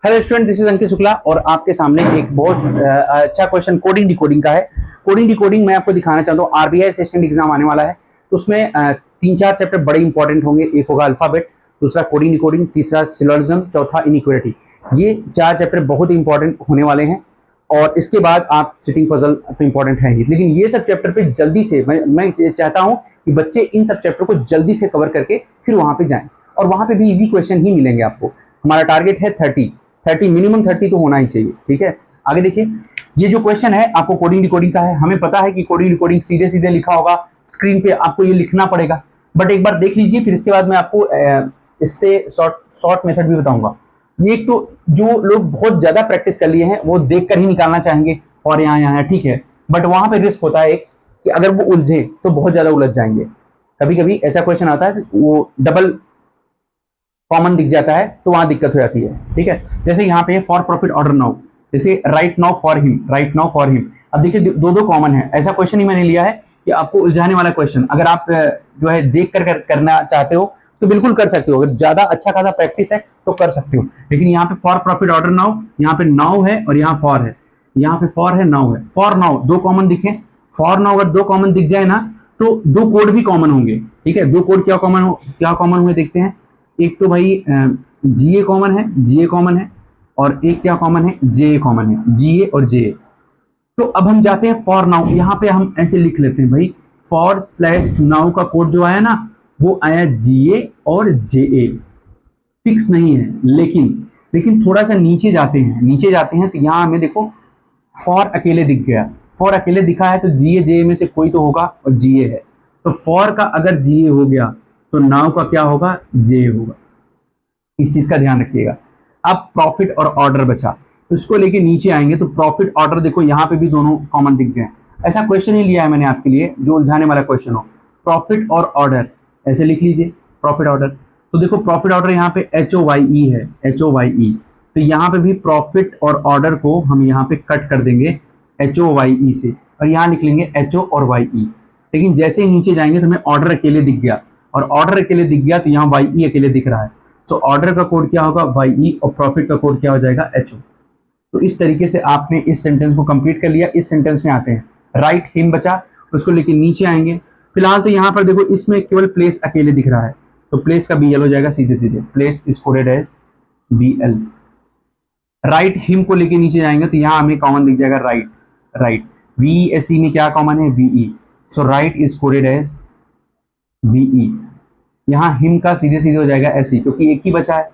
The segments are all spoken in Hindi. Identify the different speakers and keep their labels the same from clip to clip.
Speaker 1: हेलो स्टूडेंट, दिस इज अंकित शुक्ला और आपके सामने एक बहुत अच्छा क्वेश्चन कोडिंग डिकोडिंग का है। कोडिंग डिकोडिंग मैं आपको दिखाना चाहता हूँ। आरबीआई असिस्टेंट एग्जाम आने वाला है, तो उसमें 3-4 चैप्टर बड़े इंपॉर्टेंट होंगे। एक होगा अल्फाबेट, दूसरा कोडिंग डिकोडिंग, तीसरा सिलोजिज्म, चौथा इनइक्वालिटी। ये 4 चैप्टर बहुत इंपॉर्टेंट होने वाले हैं और इसके बाद आप सिटिंग पजल तो इंपॉर्टेंट है ही, लेकिन ये सब चैप्टर पे जल्दी से मैं चाहता हूँ कि बच्चे इन सब चैप्टर को जल्दी से कवर करके फिर वहां पे जाएं और वहां पे भी इजी क्वेश्चन ही मिलेंगे आपको। हमारा टारगेट है 30 मिनिमम 30 तो होना ही चाहिए। ठीक है, आगे देखिए। ये जो क्वेश्चन है आपको कोडिंग डिकोडिंग का है। हमें पता है कि कोडिंग डिकोडिंग सीधे सीधे लिखा होगा स्क्रीन पे, आपको ये लिखना पड़ेगा, बट एक बार देख लीजिए, फिर इसके बाद मैं आपको इससे शॉर्ट मेथड भी बताऊंगा। ये एक तो जो लोग बहुत ज्यादा प्रैक्टिस कर लिए हैं वो देख कर ही निकालना चाहेंगे और यहाँ ठीक है, बट वहां पे रिस्क होता है एक कि अगर वो उलझे तो बहुत ज्यादा उलझ जाएंगे। कभी कभी ऐसा क्वेश्चन आता है वो डबल कॉमन दिख जाता है तो वहां दिक्कत हो जाती है। ठीक है, जैसे यहाँ पे फॉर प्रॉफिट ऑर्डर नाउ, जैसे right now for him, right now for him. अब देखिए दो कॉमन है, ऐसा क्वेश्चन ही मैंने लिया है कि आपको उलझाने वाला क्वेश्चन। अगर आप जो है देख कर करना चाहते हो तो बिल्कुल कर सकते हो, अगर ज्यादा अच्छा खासा प्रैक्टिस है तो कर सकते हो। लेकिन यहाँ पे फॉर प्रॉफिट ऑर्डर नाउ, यहाँ पे नाउ है और यहाँ फॉर है, यहाँ पे फॉर है, नाउ है। फॉर नाउ दो कॉमन दिखे, फॉर नाउ अगर दो कॉमन दिख जाए ना तो दो कोड भी कॉमन होंगे। ठीक है, दो कोड क्या कॉमन हुए देखते हैं। एक तो भाई जीए कॉमन है, जीए कॉमन है, और एक क्या कॉमन है, जे कॉमन है, जीए और जे। तो अब हम जाते हैं फॉर नाउ। यहाँ पे हम ऐसे लिख लेते हैं भाई, फॉर स्लैश नाउ का कोड जो आया ना वो आया जीए और जेए, फिक्स नहीं है। लेकिन थोड़ा सा नीचे जाते हैं तो यहाँ हमें देखो फॉर अकेले दिख गया। फॉर अकेले दिखा है तो जीए जे में से कोई तो होगा और जीए है, तो फॉर का अगर जीए हो गया तो नाउ का क्या होगा, जे होगा। इस चीज का ध्यान रखिएगा। अब प्रॉफिट और ऑर्डर बचा, उसको लेके नीचे आएंगे तो प्रॉफिट ऑर्डर देखो यहाँ पे भी दोनों कॉमन दिख गए। ऐसा क्वेश्चन ही लिया है मैंने आपके लिए जो उलझाने वाला क्वेश्चन हो। प्रॉफिट और ऑर्डर ऐसे लिख लीजिए, प्रॉफिट ऑर्डर। तो देखो प्रॉफिट ऑर्डर यहाँ पे HOYE है, HOYE। तो यहाँ पे भी प्रॉफिट और ऑर्डर को हम यहाँ पे कट कर देंगे HOYE से और यहाँ लिख लेंगे HO और YE। लेकिन जैसे ही नीचे जाएंगे तो हमें ऑर्डर अकेले दिख गया, और ऑर्डर अकेले दिख गया तो यहाँ YE अकेले दिख रहा है। सो ऑर्डर का कोड क्या होगा, YE, और प्रॉफिट का कोड क्या हो जाएगा, HO। तो इस तरीके से आपने इस सेंटेंस को कंप्लीट कर लिया। इस सेंटेंस में आते हैं, राइट हिम बचा, उसको लेके नीचे आएंगे। फिलहाल तो यहाँ पर देखो इसमें केवल प्लेस अकेले दिख रहा है, तो प्लेस का BL हो जाएगा सीधे सीधे, place is coded as BL। Right him को लेके नीचे जाएंगे तो यहाँ हमें कॉमन दिख जाएगा राइट, राइट। VESE में क्या कॉमन है, VE। So right is coded as VE। यहाँ हिम का सीधे सीधे हो जाएगा SE, क्योंकि एक ही बचा है,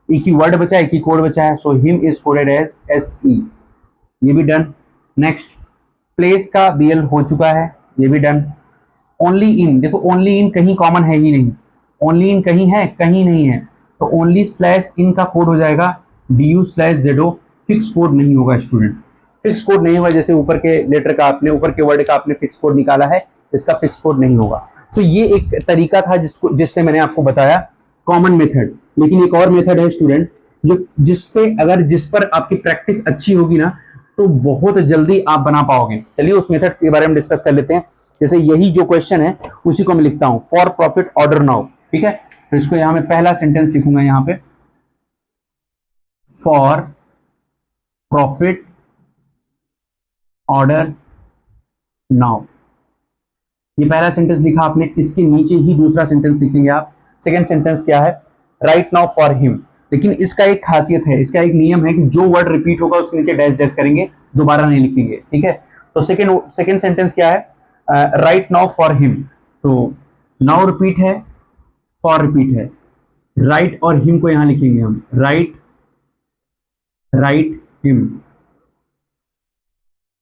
Speaker 1: एक ही वर्ड बचा है, एक ही कोड बचा है। So him is coded as SE। ये भी डन। नेक्स्ट, प्लेस का BL हो चुका है, ये भी डन। ओनली इन, देखो ओनली इन कहीं कॉमन है ही नहीं, ओनली इन कहीं है, कहीं नहीं है, तो ओनली स्लैश इन का कोड हो जाएगा DU/ZO। फिक्स कोड नहीं होगा स्टूडेंट, फिक्स कोड नहीं होगा। जैसे ऊपर के लेटर का आपने, ऊपर के वर्ड का आपने फिक्स कोड निकाला है, इसका फिक्स कोड नहीं होगा। सो ये एक तरीका था जिससे मैंने आपको बताया कॉमन मेथड। लेकिन एक और मेथड है स्टूडेंट जिससे अगर जिस पर आपकी प्रैक्टिस अच्छी होगी ना तो बहुत जल्दी आप बना पाओगे। चलिए उस मेथड के बारे में डिस्कस कर लेते हैं। जैसे यही जो क्वेश्चन है उसी को मैं लिखता हूं, फॉर प्रॉफिट ऑर्डर नाउ। ठीक है, तो इसको यहां मैं पहला सेंटेंस लिखूंगा, यहां पे फॉर प्रॉफिट ऑर्डर नाउ। ये पहला सेंटेंस लिखा आपने, इसके नीचे ही दूसरा सेंटेंस लिखेंगे आप। सेकंड सेंटेंस क्या है, राइट नाउ फॉर हिम। लेकिन इसका एक खासियत है, इसका एक नियम है कि जो वर्ड रिपीट होगा उसके नीचे डैश डैश करेंगे, दोबारा नहीं लिखेंगे। ठीक है, तो सेकंड सेंटेंस क्या है, राइट नाउ फॉर हिम। तो नाउ रिपीट है, फॉर रिपीट है, राइट और हिम को यहां लिखेंगे हम, राइट हिम,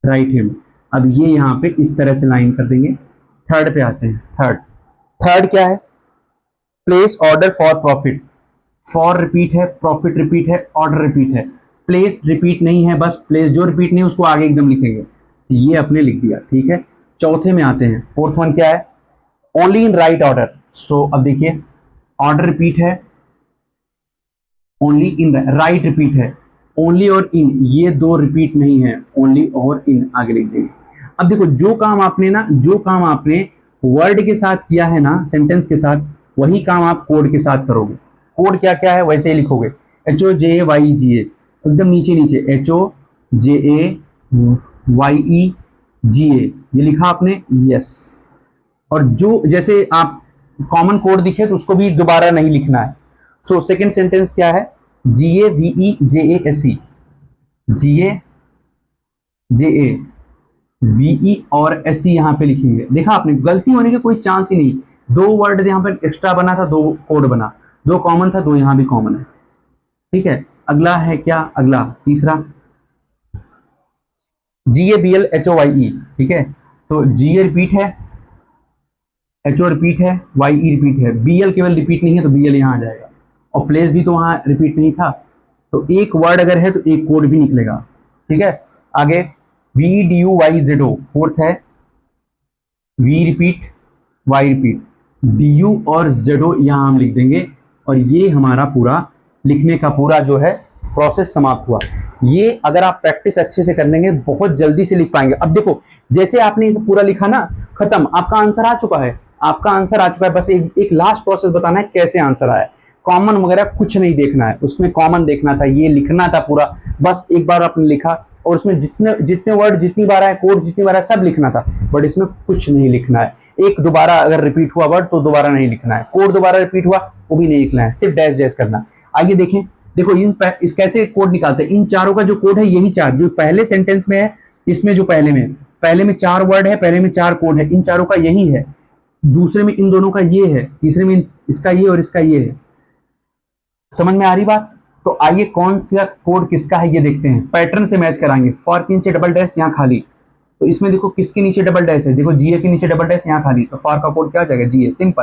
Speaker 1: राइट हिम। अब ये यहां पे इस तरह से लाइन कर देंगे। थर्ड पे आते हैं, थर्ड क्या है, place order for profit. For repeat है, प्रॉफिट रिपीट है, ऑर्डर रिपीट है, प्लेस रिपीट नहीं है, बस प्लेस जो रिपीट नहीं उसको आगे एकदम लिखेंगे। ये अपने लिख दिया। ठीक है, चौथे में आते हैं, फोर्थ वन क्या है, ओनली इन राइट ऑर्डर। सो अब देखिए ऑर्डर रिपीट है, ओनली इन राइट रिपीट है, ओनली और इन ये दो रिपीट नहीं है, ओनली और इन आगे लिख देंगे। अब देखो जो काम आपने वर्ड के साथ किया है ना, सेंटेंस के साथ, वही काम आप कोड के साथ करोगे। कोड क्या क्या है वैसे ही लिखोगे, HOJYGA। एकदम नीचे नीचे HOJAYEGA ये लिखा आपने, यस। और जो जैसे आप कॉमन कोड दिखे तो उसको भी दोबारा नहीं लिखना है। सो सेकंड सेंटेंस क्या है, GAVEJASE, GAJAVE और SE यहां पे लिखेंगे। देखा आपने, गलती होने की कोई चांस ही नहीं। दो वर्ड यहां पर एक्स्ट्रा बना था, दो कोड बना, दो कॉमन था, दो यहां भी कॉमन है। ठीक है, अगला है क्या, अगला तीसरा GABLHOYE। ठीक है, तो GA रिपीट है, HO रिपीट है, YE रिपीट है, BL केवल रिपीट नहीं है तो BL यहां आ जाएगा, और प्लेस भी तो वहां रिपीट नहीं था, तो एक वर्ड अगर है तो एक कोड भी निकलेगा। ठीक है, आगे VDUYZO फोर्थ है, V repeat Y repeat, DU और ZO यहां हम लिख देंगे, और ये हमारा पूरा लिखने का पूरा जो है प्रोसेस समाप्त हुआ। ये अगर आप प्रैक्टिस अच्छे से कर लेंगे बहुत जल्दी से लिख पाएंगे। अब देखो, जैसे आपने इसे पूरा लिखा ना, खत्म, आपका आंसर आ चुका है, आपका आंसर आ चुका है। बस एक लास्ट प्रोसेस बताना है कैसे आंसर आया। कॉमन वगैरह कुछ नहीं देखना है, उसमें कॉमन देखना था, ये लिखना था पूरा। बस एक बार आपने लिखा और उसमें जितने वर्ड जितनी बार आए, कोड जितनी बार आए, सब लिखना था, बट इसमें कुछ नहीं लिखना है। एक दोबारा अगर रिपीट हुआ वर्ड तो दोबारा नहीं लिखना है, कोड दोबारा रिपीट हुआ वो भी नहीं लिखना है, सिर्फ डैश डैश करना। आइए देखें, देखो इस कैसे कोड निकालते हैं। इन चारों का जो कोड है यही चार जो पहले सेंटेंस में है, इसमें जो पहले में चार वर्ड है, पहले में चार कोड है, इन चारों का यही है। दूसरे में इन दोनों का ये है, तीसरे में इसका ये और इसका ये है। समझ में आ रही बात? तो आइए कौन सा कोड किसका है ये देखते हैं, पैटर्न से मैच कराएंगे। फॉर के नीचे डबल डैश, यहाँ खाली, तो इसमें देखो किसके नीचे डबल डैश है, देखो GA के नीचे डबल डैश, यहाँ खाली, तो फॉर का कोड क्या हो जाएगा, GA, सिंपल।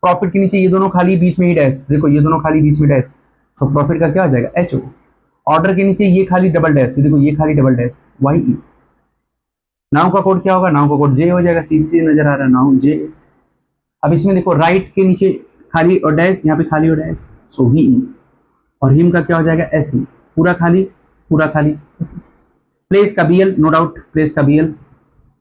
Speaker 1: प्रॉफिट के नीचे ये दोनों खाली, बीच में ही डैश, देखो ये दोनों खाली, बीच में डैश, सो प्रॉफिट का क्या हो जाएगा, HO। ऑर्डर के नीचे ये खाली डबल डैश, देखो ये खाली डबल डैश, YE। नाउ का कोड क्या होगा, नाउ का कोड J हो जाएगा, सीधी सीधी नजर आ रहा है, नाउ J। अब इसमें देखो राइट के नीचे खाली और डैश, यहाँ पे खाली और डैश, सो VE। और हिम का क्या हो जाएगा, SE, पूरा खाली SE। प्लेस का BL, नो डाउट प्लेस का BL,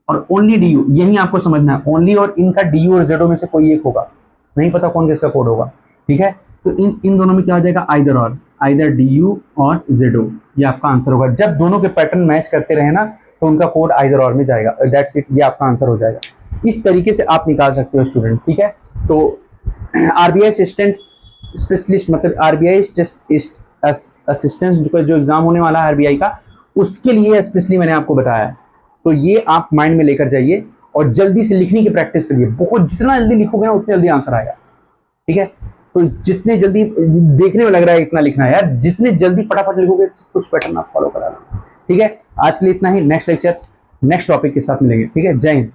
Speaker 1: और ओनली DU, यही आपको समझना है, ओनली और इनका DU और ZO में से कोई एक होगा, नहीं पता कौन किसका कोड होगा। ठीक है, तो इन दोनों में क्या हो जाएगा, आइदर DU और ZO, ये आपका आंसर होगा। जब दोनों के पैटर्न मैच करते रहे ना तो उनका कोड आइदर और में जाएगा, दैट्स इट, ये आपका आंसर हो जाएगा। इस तरीके से आप निकाल सकते हो स्टूडेंट। ठीक है, तो RBI असिस्टेंट स्पेशलिस्ट, मतलब RBI असिस्टेंट जो एग्जाम होने वाला है RBI का, उसके लिए स्पेशली मैंने आपको बताया है। तो ये आप माइंड में लेकर जाइए और जल्दी से लिखने की प्रैक्टिस करिए। बहुत जितना जल्दी लिखोगे ना उतनी जल्दी आंसर आएगा। ठीक है, तो जितने जल्दी, देखने में लग रहा है इतना लिखना है यार, जितने जल्दी फटाफट लिखोगे कुछ पैटर्न आप फॉलो करा लो। ठीक है, आज के लिए इतना ही, नेक्स्ट लेक्चर नेक्स्ट टॉपिक के साथ मिलेंगे। ठीक है, जय हिंद।